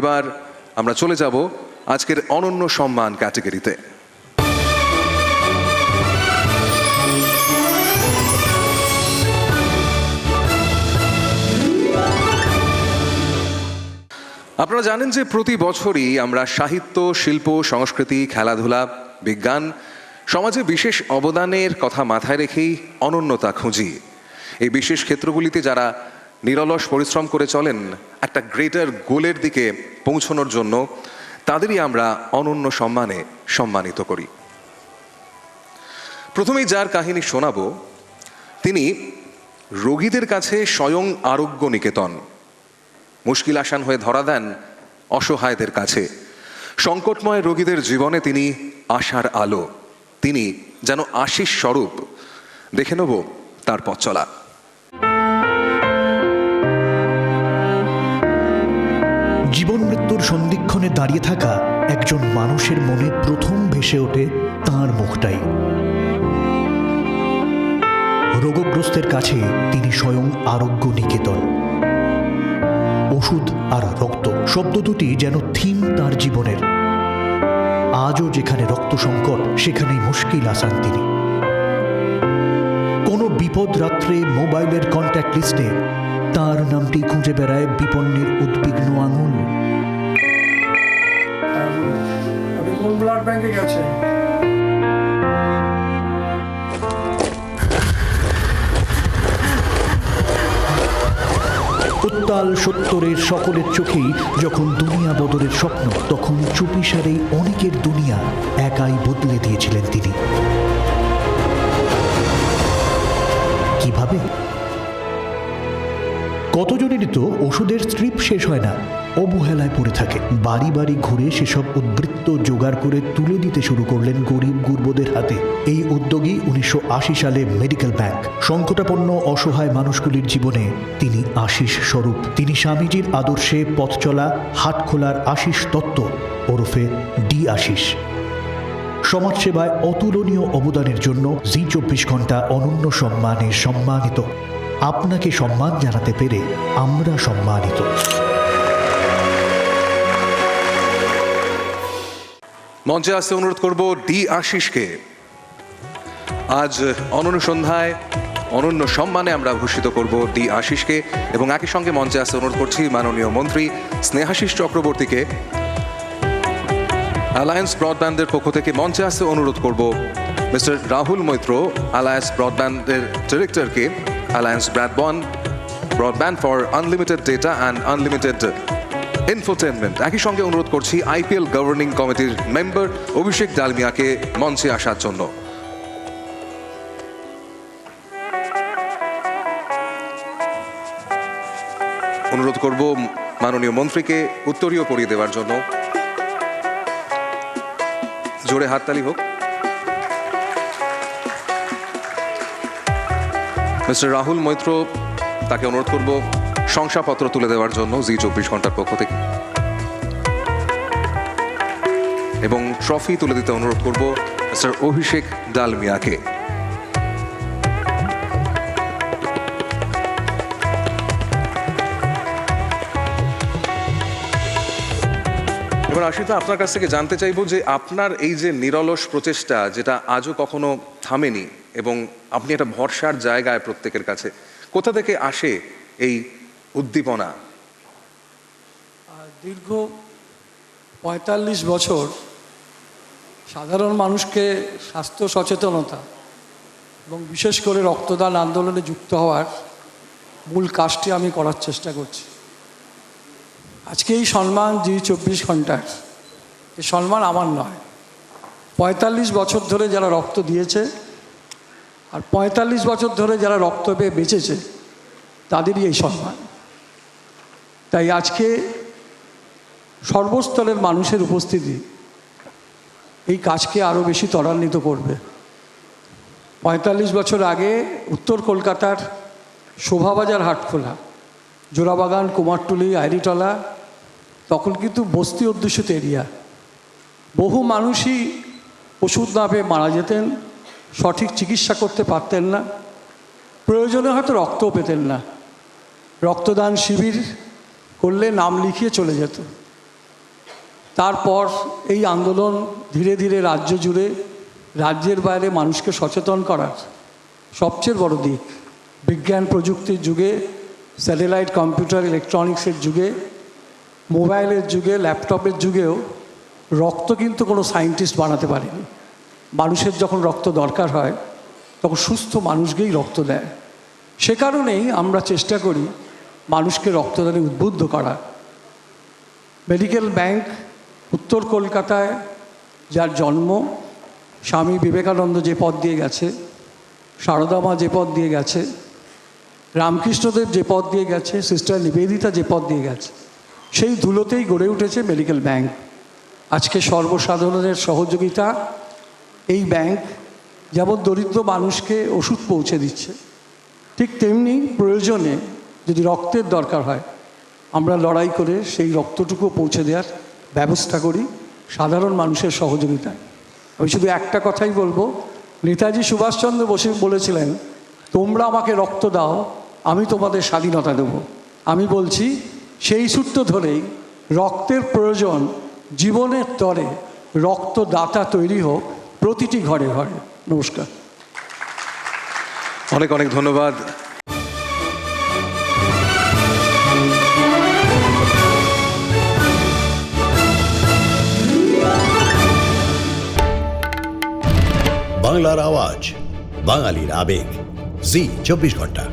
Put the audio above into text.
এবার আমরা চলে যাব আজকের অনন্য সম্মান ক্যাটাগরিতে। আপনারা জানেন যে প্রতি বছরই আমরা সাহিত্য, শিল্প, সংস্কৃতি, খেলাধুলা, বিজ্ঞান, সমাজে বিশেষ অবদানের কথা মাথায় রেখেই অনন্যতা খুঁজি। এই বিশেষ ক্ষেত্রগুলিতে যারা নিরলস পরিশ্রম করে চলেন একটা গ্রেটার গোলের দিকে পৌঁছানোর জন্য, তাদেরই আমরা অনন্য সম্মানে সম্মানিত করি। প্রথমেই যার কাহিনী শোনাবো, তিনি রোগীদের কাছে স্বয়ং আরোগ্য নিকেতন। মুশকিল আসান হয়ে ধরা দেন অসহায়দের কাছে। সংকটময় রোগীদের জীবনে তিনি আশার আলো, তিনি যেন আশিস স্বরূপ। দেখে নেব তার পথ চলা। জীবন মৃত্যুর সন্ধিক্ষণে দাঁড়িয়ে থাকা একজন মানুষের মনে প্রথম ভেসে ওঠে তাঁর মুখটাই। রোগগ্রস্তের কাছে তিনি স্বয়ং আরোগ্য নিকেতন। ওষুধ আর রক্ত শব্দ দুটি যেন থিম তার জীবনের। আজও যেখানে রক্ত সংকট, সেখানেই মুশকিল আসান তিনি। কোনো বিপদ রাত্রে মোবাইলের কন্ট্যাক্ট লিস্টে তার নামটি খুঁজে বেড়ায় বিপন্নের উদ্বিগ্ন আঙুল। আপনি কোন ব্লাড ব্যাংকে গেছেন? উত্তাল সত্তরের সকলের চোখেই যখন দুনিয়া বদলের স্বপ্ন, তখন চুপিসারেই অনেকের দুনিয়া একাই বদলে দিয়েছিলেন তিনি। কিভাবে? কতজনেরই তো ওষুধের স্ট্রিপ শেষ হয় না, অবহেলায় পড়ে থাকে। বাড়ি বাড়ি ঘুরে সেসব উদ্বৃত্ত জোগাড় করে তুলে দিতে শুরু করলেন গরিব গুরবদের হাতে। এই উদ্যোগী 1980 সালে মেডিকেল ব্যাংক। সংকটাপন্ন অসহায় মানুষগুলির জীবনে তিনি আশিস স্বরূপ। তিনি স্বামীজির আদর্শে পথ চলা হাটখোলার আশিস দত্ত ওরফে ডি আশিস। সমাজসেবায় অতুলনীয় অবদানের জন্য জি 24 ঘন্টা অনন্য সম্মানে সম্মানিত। আপনাকে সম্মান জানাতে পেরে আমরা সম্মানিত। মঞ্চে আসতে অনুরোধ করব ডি আশিসকে। আজ অনন্য সন্ধ্যায় অনন্য সম্মানে আমরা ভূষিত করব ডি আশিসকে, এবং একই সঙ্গে মঞ্চে আসতে অনুরোধ করছি মাননীয় মন্ত্রী স্নেহাশিস চক্রবর্তীকে। অ্যালায়েন্স ব্রডব্যান্ডের পক্ষ থেকে মঞ্চে আসতে অনুরোধ করব মিস্টার রাহুল মৈত্র, অ্যালায়েন্স ব্রডব্যান্ডের ডিরেক্টরকে। Alliance broadband for unlimited data and unlimited infotainment. একই সঙ্গে অনুরোধ করছি আইপিএল গভর্নিং কমিটির মেম্বার অভিষেক ডালমিয়াকে মঞ্চে আসার জন্য। অনুরোধ করব মাননীয় মন্ত্রীকে উত্তরীয় পরিয়ে দেওয়ার জন্য। জোরে হাততালি হোক। মিস্টার রাহুল মৈত্র, তাকে অনুরোধ করব শংসাপত্র তুলে দেওয়ার জন্য জি 24 ঘন্টার পক্ষ থেকে, এবং ট্রফি তুলে দিতে অনুরোধ করব মিস্টার অভিষেক ডালমিয়াকে। এবার আশিতা, আপনার কাছ থেকে জানতে চাইবো যে আপনার এই যে নিরলস প্রচেষ্টা, যেটা আজও কখনো থামেনি, এবং আপনি একটা ভরসার জায়গায় প্রত্যেকের কাছে, কোথা থেকে আসে এই উদ্দীপনা? দীর্ঘ 45 বছর সাধারণ মানুষকে স্বাস্থ্য সচেতনতা এবং বিশেষ করে রক্তদান আন্দোলনে যুক্ত হওয়ার মূল কাজটি আমি করার চেষ্টা করছি। আজকে এই সম্মান জি 24 ঘন্টার, এই সম্মান আমার নয়। 45 বছর ধরে যারা রক্ত দিয়েছে আর 45 বছর ধরে যারা রক্ত পেয়ে বেঁচেছে, তাদেরই এই সম্মান। তাই আজকে সর্বস্তরের মানুষের উপস্থিতি এই কাজকে আরও বেশি ত্বরান্বিত করবে। 45 বছর আগে উত্তর কলকাতার শোভাবাজার হাটখোলা, জোড়াবাগান, কুমারটুলি, আইরিটলা, তখন কিন্তু বস্তি অধ্যুষিত এরিয়া। বহু মানুষই ওষুধ না পেয়ে মারা যেতেন, সঠিক চিকিৎসা করতে পারতেন না, প্রয়োজনে হয়তো রক্তও পেতেন না। রক্তদান শিবির করলে নাম লিখিয়ে চলে যেত। তারপর এই আন্দোলন ধীরে ধীরে রাজ্য জুড়ে, রাজ্যের বাইরে মানুষকে সচেতন করার সবচেয়ে বড় দিক, বিজ্ঞান প্রযুক্তির যুগে, স্যাটেলাইট কম্পিউটার ইলেকট্রনিক্সের যুগে, মোবাইলের যুগে, ল্যাপটপের যুগেও রক্ত কিন্তু কোনো সায়েন্টিস্ট বানাতে পারেনি। মানুষের যখন রক্ত দরকার হয় তখন সুস্থ মানুষকেই রক্ত দেয়। সে কারণেই আমরা চেষ্টা করি মানুষকে রক্তদানে উদ্বুদ্ধ করা। মেডিকেল ব্যাংক উত্তর কলকাতায়, যার জন্ম, স্বামী বিবেকানন্দ যে পথ দিয়ে গেছে, সারদা মা যে পথ দিয়ে গেছে, রামকৃষ্ণদেব যে পথ দিয়ে গেছে, সিস্টার নিবেদিতা যে পথ দিয়ে গেছে, সেই ধুলোতেই গড়ে উঠেছে মেডিকেল ব্যাংক। আজকে সর্বসাধারণের সহযোগিতা এই ব্যাংক যেমন দরিদ্র মানুষকে ওষুধ পৌঁছে দিচ্ছে, ঠিক তেমনি প্রয়োজনে যদি রক্তের দরকার হয় আমরা লড়াই করে সেই রক্তটুকু পৌঁছে দেওয়ার ব্যবস্থা করি সাধারণ মানুষের সহযোগিতায়। আমি শুধু একটা কথাই বলবো, নেতাজি সুভাষচন্দ্র বসু বলেছিলেন, তোমরা আমাকে রক্ত দাও, আমি তোমাদের স্বাধীনতা দেব। আমি বলছি সেই সূত্র ধরেই রক্তের প্রয়োজন জীবনের তরে রক্তদাতা তৈরি হোক প্রতিটি ঘরে ঘরে। নমস্কার। অনেক অনেক ধন্যবাদ। বাংলার আওয়াজ, বাঙালির আবেগ, জি 24 ঘন্টা।